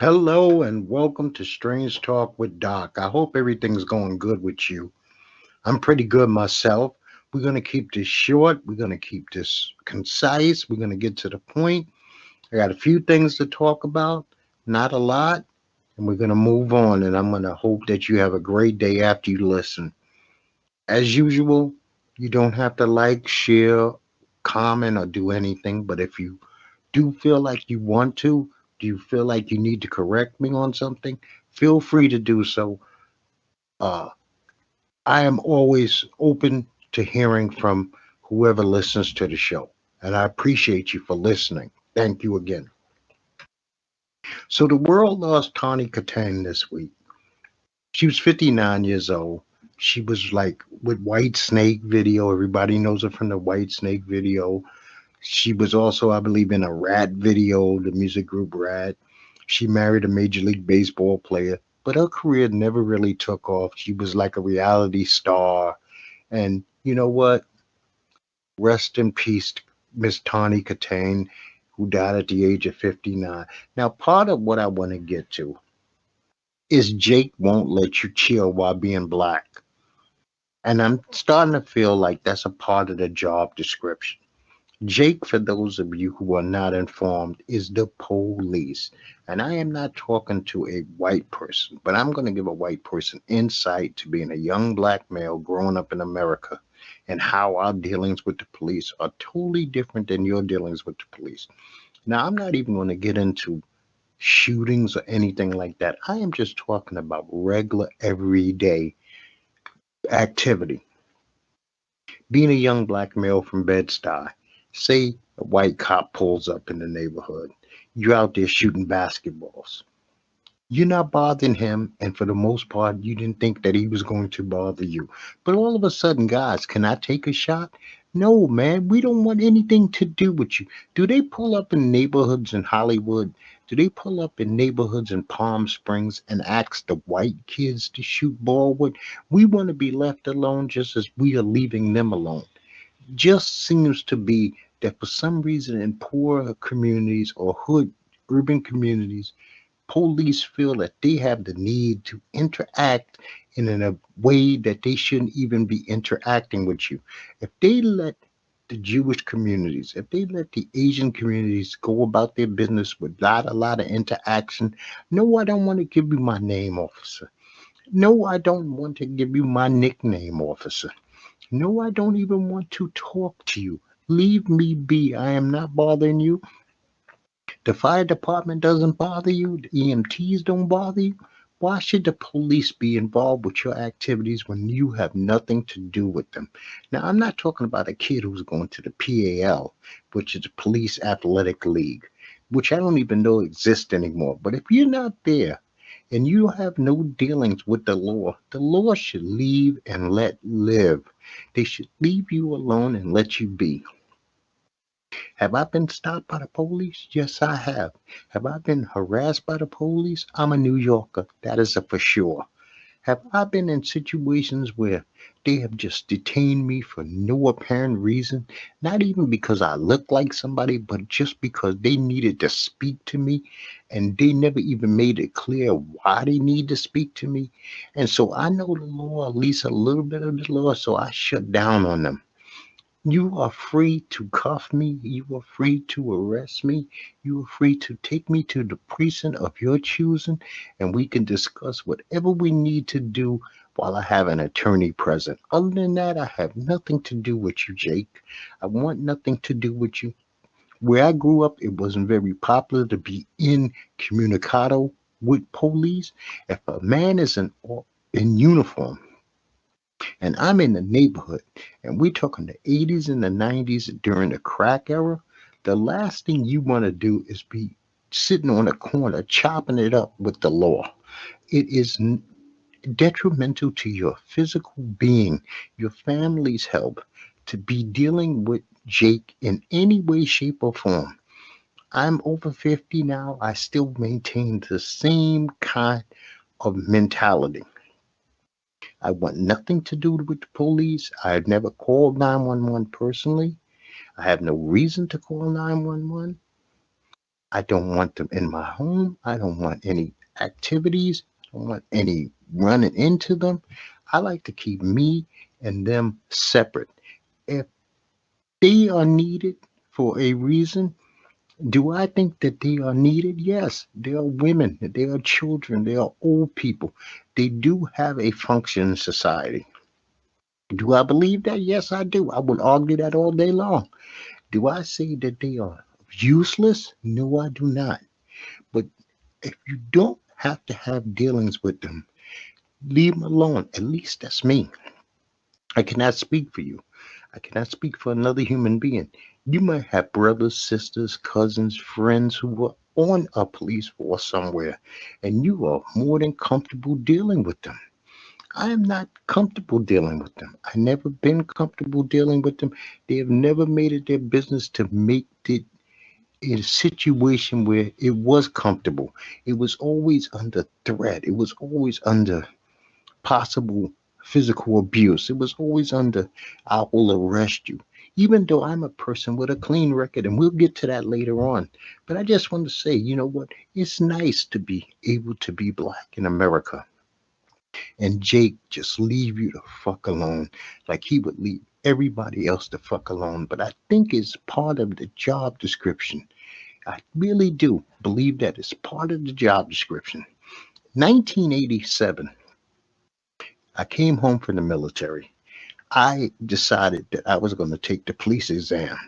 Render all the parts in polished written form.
Hello and welcome to Strange Talk with Doc. I hope everything's going good with you. I'm pretty good myself. We're going to keep this short. We're going to keep this concise. We're going to get to the point. I got a few things to talk about, not a lot, and we're going to move on. And I'm going to hope that you have a great day after you listen. As usual, you don't have to like, share, comment, or do anything, but if you do feel like you want to, do you feel like you need to correct me on something, feel free to do so. Uh, I am always open to hearing from whoever listens to the show, and I appreciate you for listening. Thank you again. So, the world lost Tawny Katane this week. She was 59 years old. She was like with White Snake video. Everybody knows her from the White Snake video. She was also, I believe, in a Rat video, the music group Rat. She married a Major League Baseball player, but her career never really took off. She was like a reality star. And you know what? Rest in peace, Miss Tawny Katane, who died at the age of 59. Now, part of what I want to get to is Jake won't let you chill while being black. And I'm starting to feel like that's a part of the job description. Jake, for those of you who are not informed, is the police. And I am not talking to a white person, but I'm going to give a white person insight to being a young black male growing up in America and how our dealings with the police are totally different than your dealings with the police. Now, I'm not even going to get into shootings or anything like that. I am just talking about regular, everyday activity. Being a young black male from Bed-Stuy, say a white cop pulls up in the neighborhood. You're out there shooting basketballs. You're not bothering him, and for the most part, you didn't think that he was going to bother you. But all of a sudden, guys, can I take a shot? No, man, we don't want anything to do with you. Do they pull up in neighborhoods in Hollywood? Do they pull up in neighborhoods in Palm Springs and ask the white kids to shoot ball with? We want to be left alone just as we are leaving them alone. Just seems to be that for some reason in poor communities or hood urban communities, police feel that they have the need to interact in a way that they shouldn't even be interacting with you. If they let the Jewish communities, if they let the Asian communities go about their business without a lot of interaction, no, I don't want to give you my name, officer. No, I don't want to give you my nickname, officer. No, I don't even want to talk to you. Leave me be. I am not bothering you. The fire department doesn't bother you. The EMTs don't bother you. Why should the police be involved with your activities when you have nothing to do with them? Now, I'm not talking about a kid who's going to the PAL, which is the Police Athletic League, which I don't even know exists anymore. But if you're not there and you have no dealings with the law should leave and let live. They should leave you alone and let you be. Have I been stopped by the police? Yes, I have. Have I been harassed by the police? I'm a New Yorker. That is a for sure. Have I been in situations where they have just detained me for no apparent reason? Not even because I look like somebody, but just because they needed to speak to me and they never even made it clear why they need to speak to me. And so I know the law, at least a little bit of the law, so I shut down on them. You are free to cuff me. You are free to arrest me. You are free to take me to the precinct of your choosing, and we can discuss whatever we need to do while I have an attorney present. Other than that, I have nothing to do with you, Jake. I want nothing to do with you. Where I grew up, it wasn't very popular to be incommunicado with police. If a man is in uniform, and I'm in the neighborhood, and we're talking the 80s and the 90s during the crack era, the last thing you want to do is be sitting on a corner chopping it up with the law. It is detrimental to your physical being, your family's health, to be dealing with Jake in any way, shape, or form. I'm over 50 now. I still maintain the same kind of mentality. I want nothing to do with the police. I have never called 911 personally. I have no reason to call 911. I don't want them in my home. I don't want any activities. I don't want any running into them. I like to keep me and them separate. If they are needed for a reason, do I think that they are needed? Yes, they are women, they are children, they are old people. They do have a function in society. Do I believe that? Yes, I do. I would argue that all day long. Do I say that they are useless? No, I do not. But if you don't have to have dealings with them, leave them alone. At least that's me. I cannot speak for you. I cannot speak for another human being. You might have brothers, sisters, cousins, friends who were on a police force somewhere, and you are more than comfortable dealing with them. I am not comfortable dealing with them. I've never been comfortable dealing with them. They have never made it their business to make it a situation where it was comfortable. It was always under threat. It was always under possible physical abuse. It was always under, I will arrest you. Even though I'm a person with a clean record, and we'll get to that later on. But I just want to say, you know what? It's nice to be able to be black in America. And Jake just leave you the fuck alone like he would leave everybody else the fuck alone. But I think it's part of the job description. I really do believe that it's part of the job description. 1987, I came home from the military. I decided that I was going to take the police exam.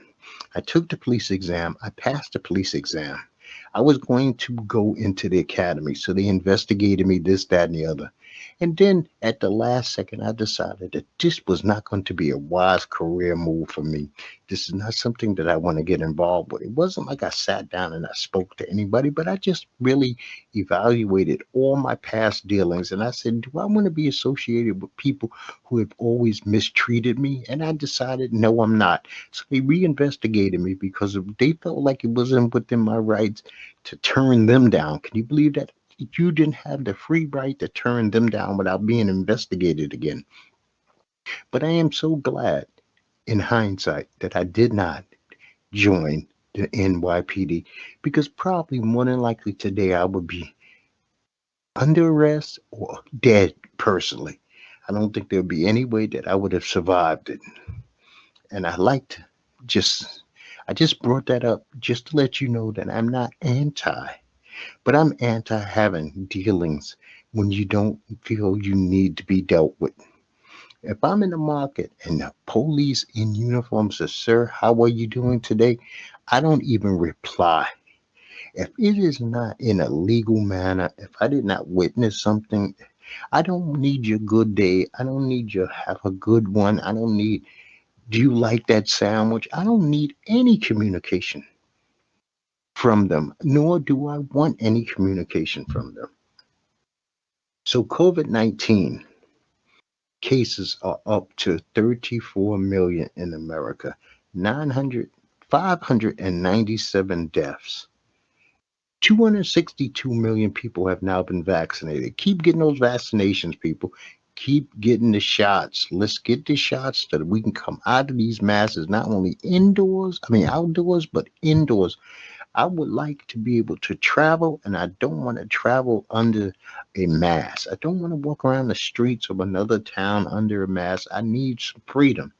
I took the police exam. I passed the police exam. I was going to go into the academy. So they investigated me, this, that, and the other. And then at the last second, I decided that this was not going to be a wise career move for me. This is not something that I want to get involved with. It wasn't like I sat down and I spoke to anybody, but I just really evaluated all my past dealings. And I said, do I want to be associated with people who have always mistreated me? And I decided, no, I'm not. So they reinvestigated me because they felt like it wasn't within my rights to turn them down. Can you believe that? You didn't have the free right to turn them down without being investigated again. But I am so glad in hindsight that I did not join the NYPD because probably more than likely today I would be under arrest or dead personally. I don't think there would be any way that I would have survived it. And just I just brought that up just to let you know that I'm not anti, but I'm anti having dealings when you don't feel you need to be dealt with. If I'm in the market and the police in uniform says, sir, how are you doing today? I don't even reply. If it is not in a legal manner, if I did not witness something, I don't need your good day. I don't need your have a good one. I don't need, do you like that sandwich? I don't need any communication from them, nor do I want any communication from them. So COVID-19 cases are up to 34 million in America, 597 deaths. 262 million people have now been vaccinated. Keep getting those vaccinations, people. Keep getting the shots. Let's get the shots so that we can come out of these masses, not only outdoors, but indoors. I would like to be able to travel, and I don't want to travel under a mask. I don't want to walk around the streets of another town under a mask. I need some freedom.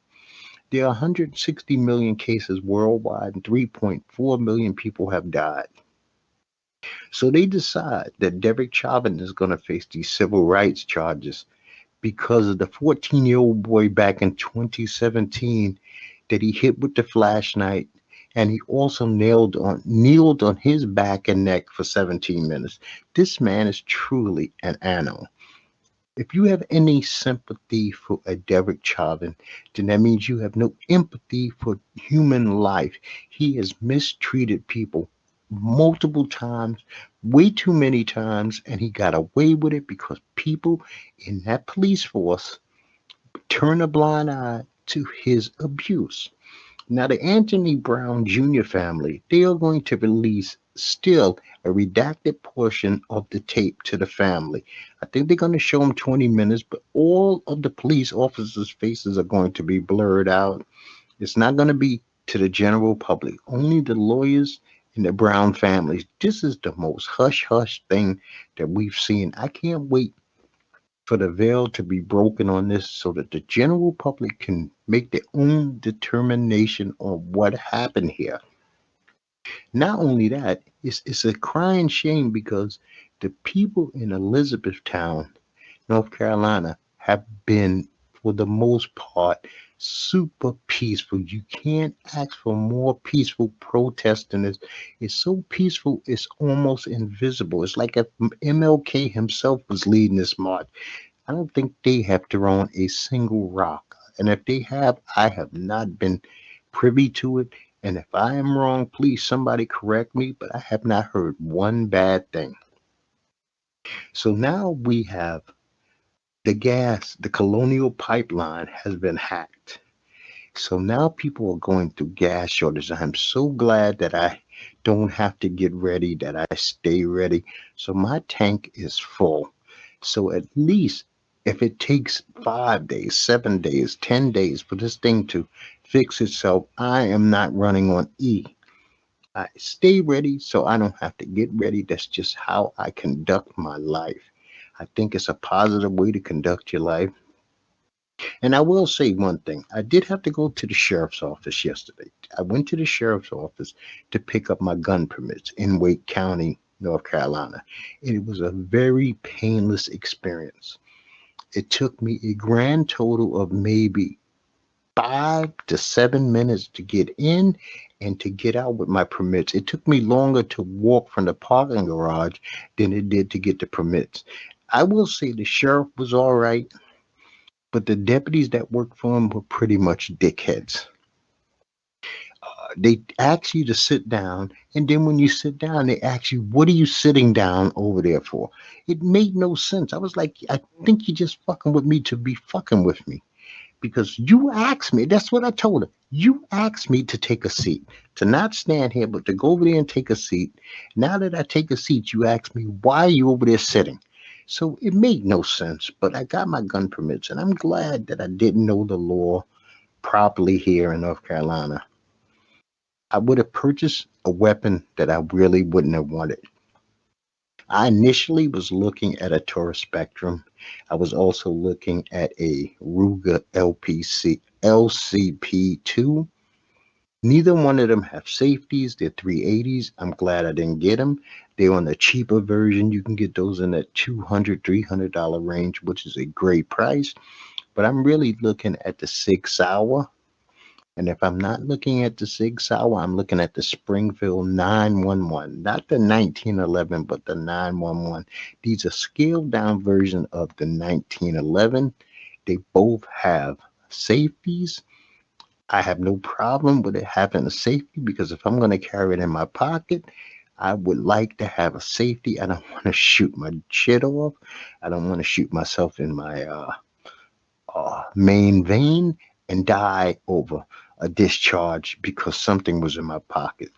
There are 160 million cases worldwide, and 3.4 million people have died. So they decide that Derek Chauvin is going to face these civil rights charges because of the 14-year-old boy back in 2017 that he hit with the flashlight, and he also kneeled on his back and neck for 17 minutes. This man is truly an animal. If you have any sympathy for a Derek Chauvin, then that means you have no empathy for human life. He has mistreated people multiple times, way too many times, and he got away with it because people in that police force turn a blind eye to his abuse. Now, the Anthony Brown Jr. family, they are going to release still a redacted portion of the tape to the family. I think they're going to show them 20 minutes, but all of the police officers' faces are going to be blurred out. It's not going to be to the general public. Only the lawyers in the Brown families. This is the most hush hush thing that we've seen. I can't wait for the veil to be broken on this so that the general public can make their own determination on what happened here. Not only that, it's a crying shame because the people in Elizabethtown, North Carolina, have been, for the most part, super peaceful. You can't ask for more peaceful protest than this. It's so peaceful, it's almost invisible. It's like if MLK himself was leading this march. I don't think they have thrown a single rock. And if they have, I have not been privy to it. And if I am wrong, please somebody correct me, but I have not heard one bad thing. So now we have the colonial pipeline has been hacked. So now people are going through gas shortages. I'm so glad that I don't have to get ready, that I stay ready. So my tank is full. So at least if it takes 5 days, 7 days, 10 days for this thing to fix itself, I am not running on E. I stay ready so I don't have to get ready. That's just how I conduct my life. I think it's a positive way to conduct your life. And I will say one thing. I did have to go to the sheriff's office yesterday. I went to the sheriff's office to pick up my gun permits in Wake County, North Carolina. And it was a very painless experience. It took me a grand total of maybe 5 to 7 minutes to get in and to get out with my permits. It took me longer to walk from the parking garage than it did to get the permits. I will say the sheriff was all right, but the deputies that worked for him were pretty much dickheads. They ask you to sit down, and then when you sit down, they ask you, "What are you sitting down over there for?" It made no sense. I was like, I think you're just fucking with me to be fucking with me. Because you asked me, that's what I told her. You asked me to take a seat, to not stand here, but to go over there and take a seat. Now that I take a seat, you ask me, why are you over there sitting? So it made no sense, but I got my gun permits, and I'm glad that I didn't know the law properly here in North Carolina. I would have purchased a weapon that I really wouldn't have wanted. I initially was looking at a Taurus Spectrum. I was also looking at a Ruger LCP2. Neither one of them have safeties. They're 380s. I'm glad I didn't get them. They're on the cheaper version. You can get those in that $200, $300 range, which is a great price. But I'm really looking at the 6 Hour. And if I'm not looking at the 6 Hour, I'm looking at the Springfield 911, not the 1911, but the 911. These are scaled down version of the 1911. They both have safeties. I have no problem with it having a safety because if I'm going to carry it in my pocket, I would like to have a safety. I don't want to shoot my shit off. I don't want to shoot myself in my main vein and die over a discharge because something was in my pocket.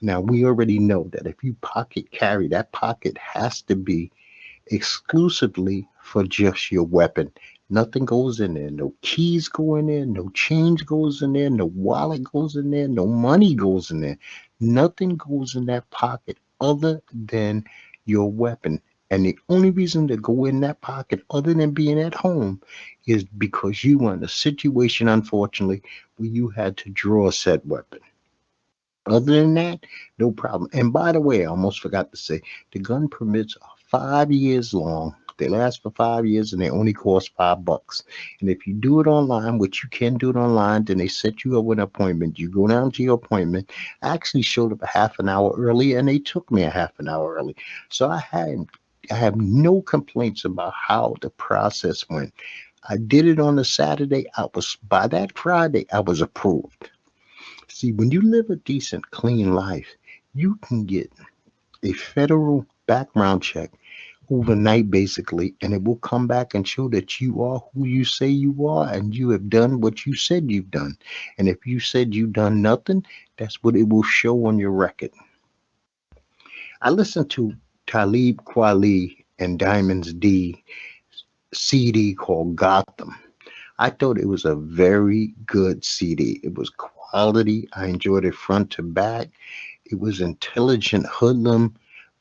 Now, we already know that if you pocket carry, that pocket has to be exclusively for just your weapon. Nothing goes in there. No keys go in there. No change goes in there. No wallet goes in there. No money goes in there. Nothing goes in that pocket other than your weapon. And the only reason to go in that pocket, other than being at home, is because you were in a situation, unfortunately, where you had to draw said weapon. Other than that, no problem. And by the way, I almost forgot to say, the gun permits are 5 years long. They last for 5 years and they only cost $5. And if you do it online, which you can do it online, then they set you up with an appointment. You go down to your appointment. I actually showed up a half an hour early and they took me a half an hour early. So I have no complaints about how the process went. I did it on a Saturday. By that Friday, I was approved. See, when you live a decent, clean life, you can get a federal background check overnight, basically, and it will come back and show that you are who you say you are and you have done what you said you've done. And if you said you've done nothing, that's what it will show on your record. I listened to Talib Kweli and Diamond's D CD called Gotham. I thought it was a very good CD. It was quality. I enjoyed it front to back. It was intelligent hoodlum,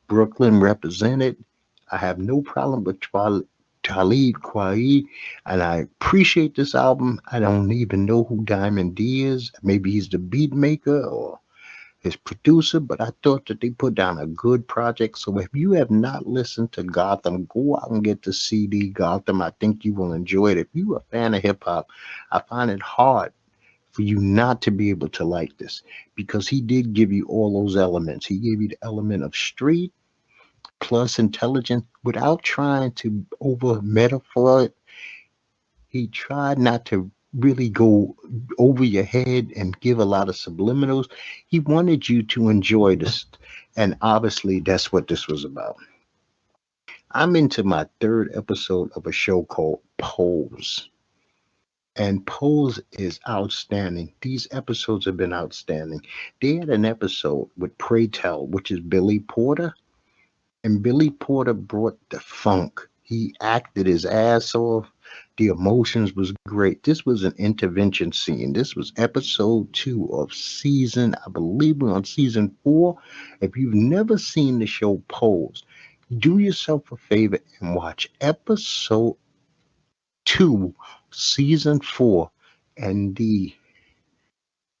Brooklyn represented. I have no problem with Talib Kweli, and I appreciate this album. I don't even know who Diamond D is. Maybe he's the beat maker or his producer, but I thought that they put down a good project. So if you have not listened to Gotham, go out and get the CD Gotham. I think you will enjoy it. If you're a fan of hip hop, I find it hard for you not to be able to like this because he did give you all those elements. He gave you the element of street plus intelligence without trying to over metaphor it. He tried not to really go over your head and give a lot of subliminals. He wanted you to enjoy this. And obviously, that's what this was about. I'm into my third episode of a show called Pose. And Pose is outstanding. These episodes have been outstanding. They had an episode with Pray Tell, which is Billy Porter. And Billy Porter brought the funk. He acted his ass off. The emotions was great. This was an intervention scene. This was episode 2 of season, I believe we're on season 4. If you've never seen the show Pose, do yourself a favor and watch episode 2, season 4. And the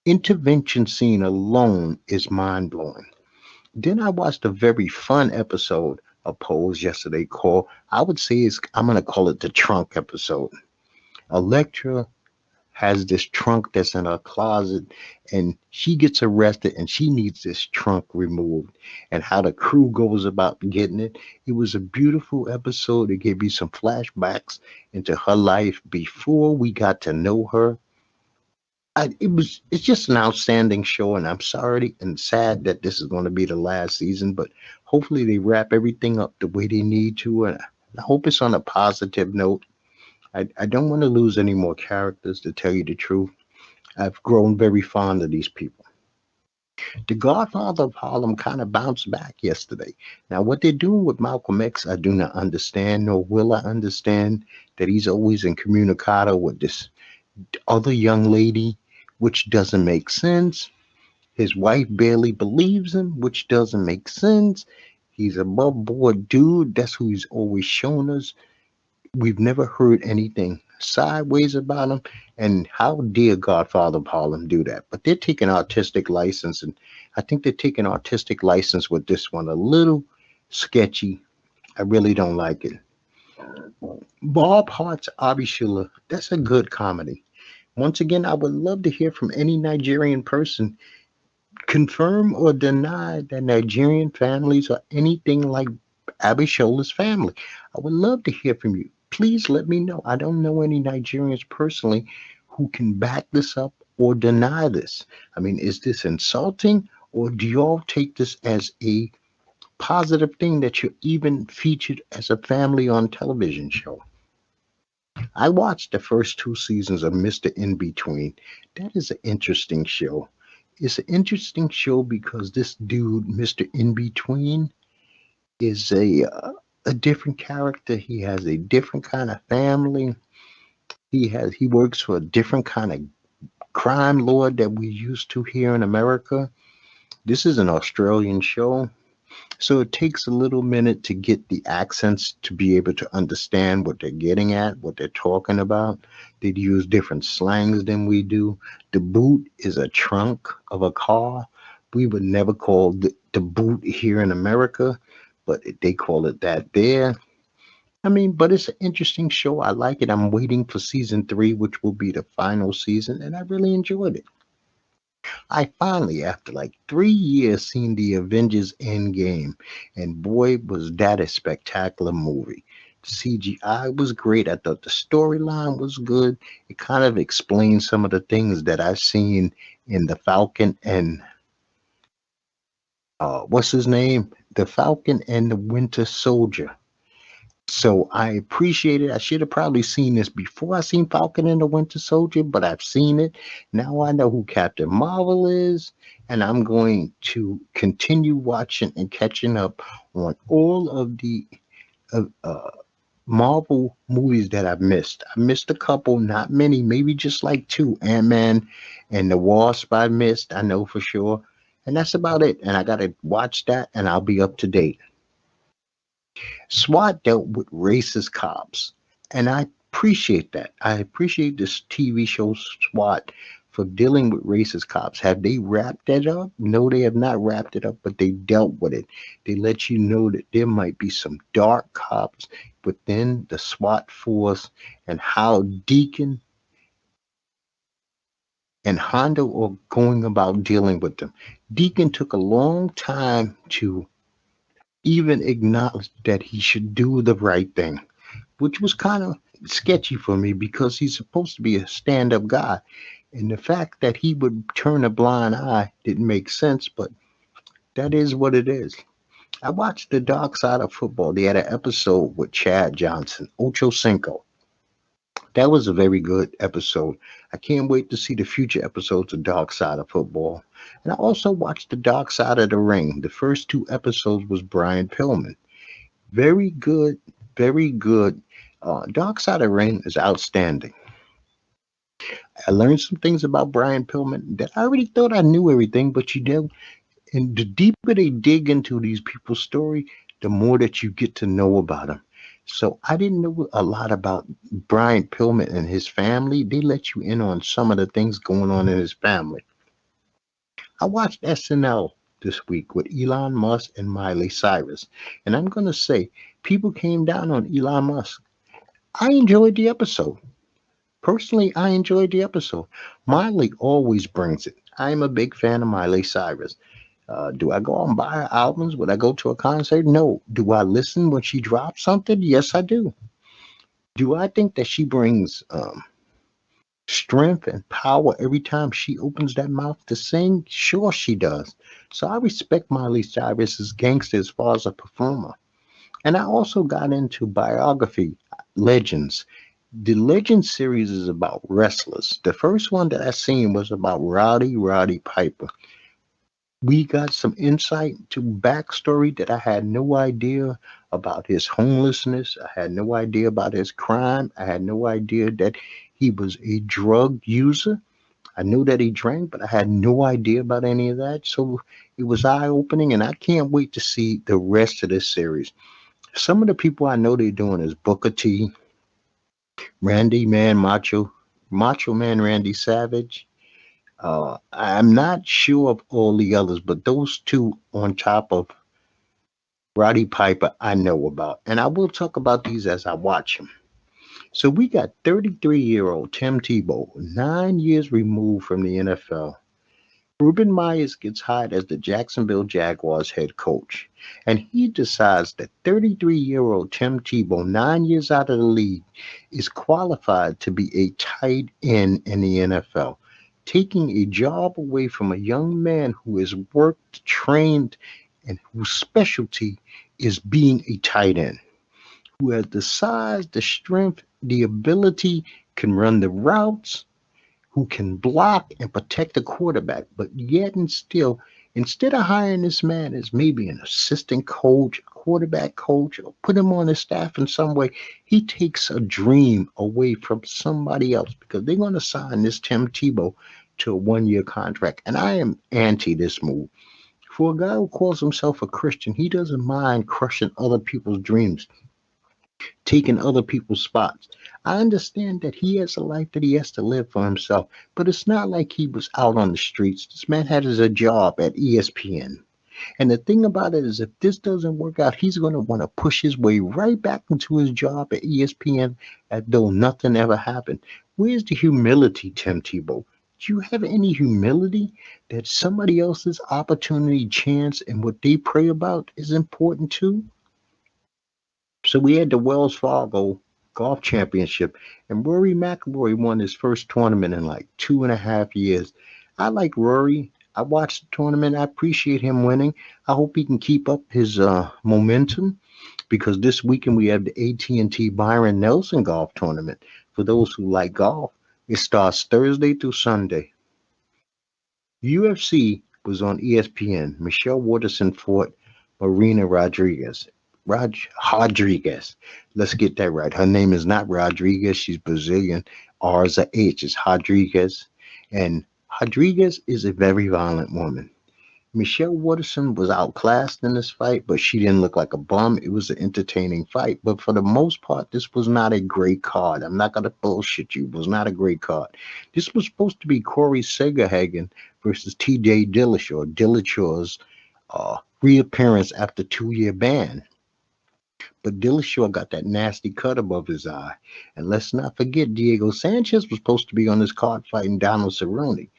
intervention scene alone is mind-blowing. Then I watched a very fun episode of Pose yesterday called, I'm going to call it the trunk episode. Electra has this trunk that's in her closet and she gets arrested and she needs this trunk removed and how the crew goes about getting it. It was a beautiful episode. It gave me some flashbacks into her life before we got to know her. It's just an outstanding show, and I'm sorry and sad that this is going to be the last season, but hopefully they wrap everything up the way they need to, and I hope it's on a positive note. I don't want to lose any more characters, to tell you the truth. I've grown very fond of these people. The Godfather of Harlem kind of bounced back yesterday. Now, what they're doing with Malcolm X, I do not understand, nor will I understand that he's always incommunicado with this other young lady, which doesn't make sense. His wife barely believes him, which doesn't make sense. He's above board dude. That's who he's always shown us. We've never heard anything sideways about him. And how dare Godfather of Harlem do that? But they're taking artistic license, and I think they're taking artistic license with this one. A little sketchy. I really don't like it. Bob Hart's Abishula, that's a good comedy. Once again, I would love to hear from any Nigerian person. Confirm or deny that Nigerian families are anything like Abishola's family. I would love to hear from you. Please let me know. I don't know any Nigerians personally who can back this up or deny this. I mean, is this insulting, or do y'all take this as a positive thing that you're even featured as a family on television show? I watched the first 2 seasons of Mr. In Between. That is an interesting show. It's an interesting show because this dude, Mr. In Between, is a different character. He has a different kind of family. He works for a different kind of crime lord that we used to here in America. This is an Australian show. So it takes a little minute to get the accents to be able to understand what they're getting at, what they're talking about. They use different slangs than we do. The boot is a trunk of a car. We would never call the boot here in America, but they call it that there. I mean, but it's an interesting show. I like it. I'm waiting for season 3, which will be the final season, and I really enjoyed it. I finally, after like 3 years, seen the Avengers Endgame, and boy, was that a spectacular movie. CGI was great. I thought the storyline was good. It kind of explained some of the things that I've seen in the Falcon and what's his name? The Falcon and the Winter Soldier. So I appreciate it. I should have probably seen this before I seen Falcon and the Winter Soldier, but I've seen it. Now I know who Captain Marvel is, and I'm going to continue watching and catching up on all of the Marvel movies that I've missed. I missed a couple, not many, maybe just like 2. Ant-Man and the Wasp I missed, I know for sure. And that's about it. And I got to watch that and I'll be up to date. SWAT dealt with racist cops. And I appreciate that. I appreciate this TV show SWAT for dealing with racist cops. Have they wrapped that up? No, they have not wrapped it up, but they dealt with it. They let you know that there might be some dark cops within the SWAT force and how Deacon and Hondo are going about dealing with them. Deacon took a long time to even acknowledge that he should do the right thing, which was kind of sketchy for me because he's supposed to be a stand up guy. And the fact that he would turn a blind eye didn't make sense, but that is what it is. I watched The Dark Side of Football. They had an episode with Chad Johnson, Ocho Cinco. That was a very good episode. I can't wait to see the future episodes of Dark Side of Football. And I also watched The Dark Side of the Ring. The first two episodes was Brian Pillman. Very good, very good. Dark Side of the Ring is outstanding. I learned some things about Brian Pillman that I already thought I knew everything, but you know, and the deeper they dig into these people's story, the more that you get to know about them. So I didn't know a lot about Brian Pillman and his family. They let you in on some of the things going on in his family. I watched SNL this week with Elon Musk and Miley Cyrus. And I'm going to say, people came down on Elon Musk. I enjoyed the episode. Personally, I enjoyed the episode. Miley always brings it. I'm a big fan of Miley Cyrus. Do I go out and buy her albums? Would I go to a concert? No. Do I listen when she drops something? Yes, I do. Do I think that she brings strength and power every time she opens that mouth to sing? Sure, she does. So I respect Miley Cyrus as gangster as far as a performer. And I also got into biography legends. The Legend series is about wrestlers. The first one that I seen was about Roddy Piper. We got some insight to backstory that I had no idea about his homelessness. I had no idea about his crime. I had no idea that he was a drug user. I knew that he drank, but I had no idea about any of that. So it was eye opening, and I can't wait to see the rest of this series. Some of the people I know they're doing is Booker T, Randy Man, Macho Man Randy Savage. I'm not sure of all the others, but those two on top of Roddy Piper I know about. And I will talk about these as I watch them. So we got 33-year-old Tim Tebow, 9 years removed from the NFL. Urban Myers gets hired as the Jacksonville Jaguars head coach. And he decides that 33-year-old Tim Tebow, 9 years out of the league, is qualified to be a tight end in the NFL, taking a job away from a young man who has worked, trained, and whose specialty is being a tight end, who has the size, the strength, the ability, can run the routes, who can block and protect the quarterback, but yet and still, instead of hiring this man as maybe an assistant coach, quarterback coach, or put him on his staff in some way, he takes a dream away from somebody else because they're going to sign this Tim Tebow to a 1-year contract. And I am anti this move. For a guy who calls himself a Christian, he doesn't mind crushing other people's dreams, taking other people's spots. I understand that he has a life that he has to live for himself, but it's not like he was out on the streets. This man had a job at ESPN. And the thing about it is, if this doesn't work out, he's going to want to push his way right back into his job at ESPN as though nothing ever happened. Where's the humility, Tim Tebow? Do you have any humility that somebody else's opportunity, chance, and what they pray about is important too? So we had the Wells Fargo Golf Championship, and Rory McIlroy won his first tournament in like 2.5 years. I like Rory. I watched the tournament. I appreciate him winning. I hope he can keep up his momentum because this weekend we have the AT&T Byron Nelson Golf Tournament. For those who like golf, it starts Thursday through Sunday. UFC was on ESPN. Michelle Waterson fought Marina Rodriguez. Rodriguez. Let's get that right. Her name is not Rodriguez. She's Brazilian. R is a H. It's Rodriguez. And Rodriguez is a very violent woman. Michelle Waterson was outclassed in this fight, but she didn't look like a bum. It was an entertaining fight. But for the most part, this was not a great card. I'm not going to bullshit you. It was not a great card. This was supposed to be Corey Segerhagen versus TJ Dillashaw's reappearance after 2-year ban. But Dillashaw got that nasty cut above his eye. And let's not forget, Diego Sanchez was supposed to be on this card fighting Donald Cerrone.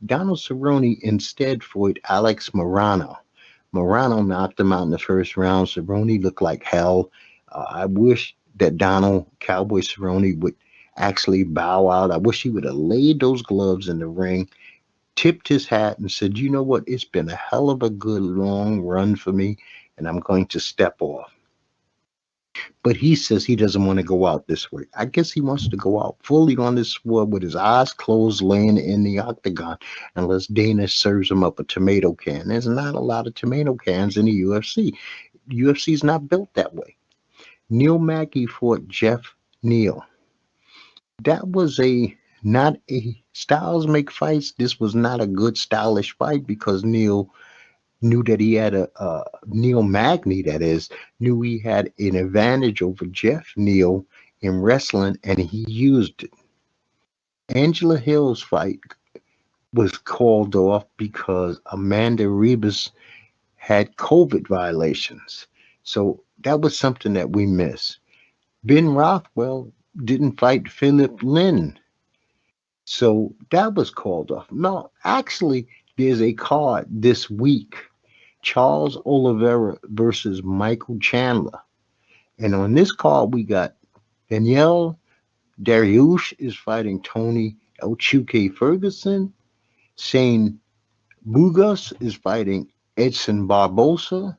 Donald Cerrone instead fought Alex Morano. Morano knocked him out in the first round. Cerrone looked like hell. I wish that Donald Cowboy Cerrone would actually bow out. I wish he would have laid those gloves in the ring, tipped his hat, and said, you know what, it's been a hell of a good long run for me, and I'm going to step off. But he says he doesn't want to go out this way. I guess he wants to go out fully on this sword with his eyes closed, laying in the octagon, unless Dana serves him up a tomato can. There's not a lot of tomato cans in the UFC. UFC's not built that way. Neil Magny fought Jeff Neal. That was not a styles make fights. This was not a good stylish fight because Neil knew that he had Neil Magny, that is, knew he had an advantage over Jeff Neal in wrestling, and he used it. Angela Hill's fight was called off because Amanda Ribas had COVID violations. So that was something that we missed. Ben Rothwell didn't fight Philip Lynn. So that was called off. No, actually, there's a card this week. Charles Oliveira versus Michael Chandler. And on this card, we got Daniel Dariush is fighting Tony El-Chuke Ferguson. Shane Bugas is fighting Edson Barbosa.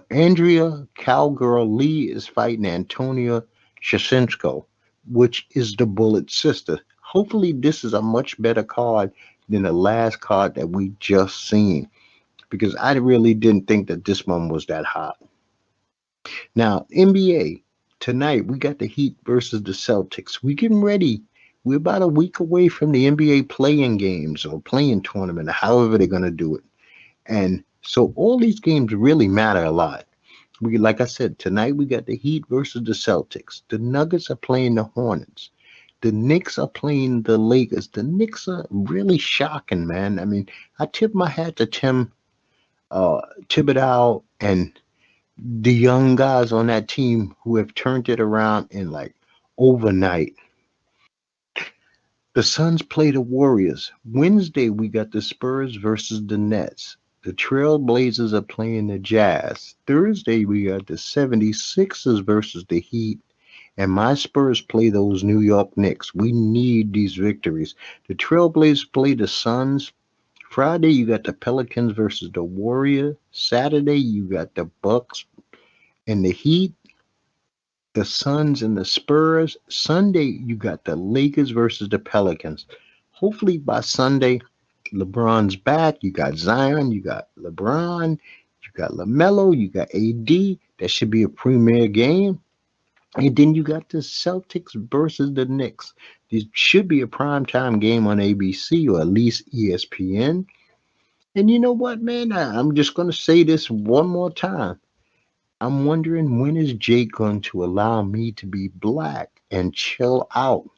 Andrea Cowgirl Lee is fighting Antonia Shevchenko, which is the Bullet sister. Hopefully, this is a much better card than the last card that we just seen, because I really didn't think that this one was that hot. Now, NBA, tonight we got the Heat versus the Celtics. We're getting ready. We're about a week away from the NBA playing games or playing tournament, however they're going to do it. And so all these games really matter a lot. Like I said, tonight we got the Heat versus the Celtics. The Nuggets are playing the Hornets. The Knicks are playing the Lakers. The Knicks are really shocking, man. I mean, I tip my hat to Tim Thibodeau and the young guys on that team who have turned it around in like overnight. The Suns play the Warriors. Wednesday, we got the Spurs versus the Nets. The Trailblazers are playing the Jazz. Thursday, we got the 76ers versus the Heat. And my Spurs play those New York Knicks. We need these victories. The Trailblazers play the Suns. Friday, you got the Pelicans versus the Warriors. Saturday, you got the Bucks and the Heat, the Suns and the Spurs. Sunday, you got the Lakers versus the Pelicans. Hopefully by Sunday, LeBron's back. You got Zion, you got LeBron, you got LaMelo, you got AD. That should be a premier game. And then you got the Celtics versus the Knicks. This should be a primetime game on ABC or at least ESPN. And you know what, man? I'm just going to say this one more time. I'm wondering, when is Jake going to allow me to be black and chill out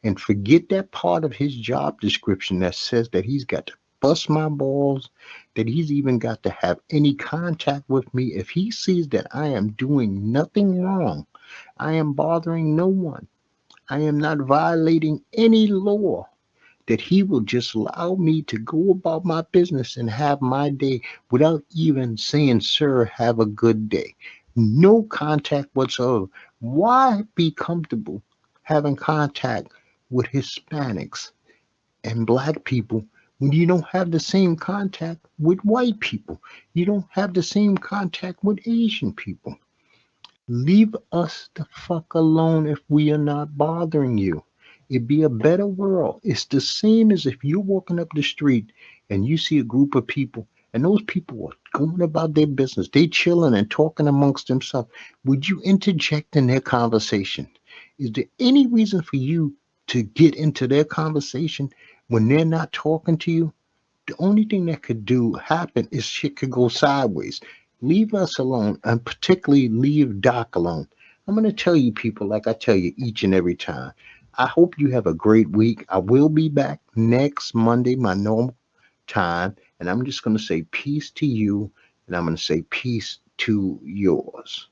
and forget that part of his job description that says that he's got to bust my balls, that he's even got to have any contact with me. If he sees that I am doing nothing wrong, I am bothering no one, I am not violating any law, that he will just allow me to go about my business and have my day without even saying, sir, have a good day. No contact whatsoever. Why be comfortable having contact with Hispanics and black people when you don't have the same contact with white people? You don't have the same contact with Asian people. Leave us the fuck alone if we are not bothering you. It'd be a better world. It's the same as if you're walking up the street and you see a group of people and those people are going about their business. They chilling and talking amongst themselves. Would you interject in their conversation? Is there any reason for you to get into their conversation when they're not talking to you? The only thing that could happen is shit could go sideways. Leave us alone, and particularly leave Doc alone. I'm going to tell you, people, like I tell you each and every time. I hope you have a great week. I will be back next Monday, my normal time, and I'm just going to say peace to you, and I'm going to say peace to yours.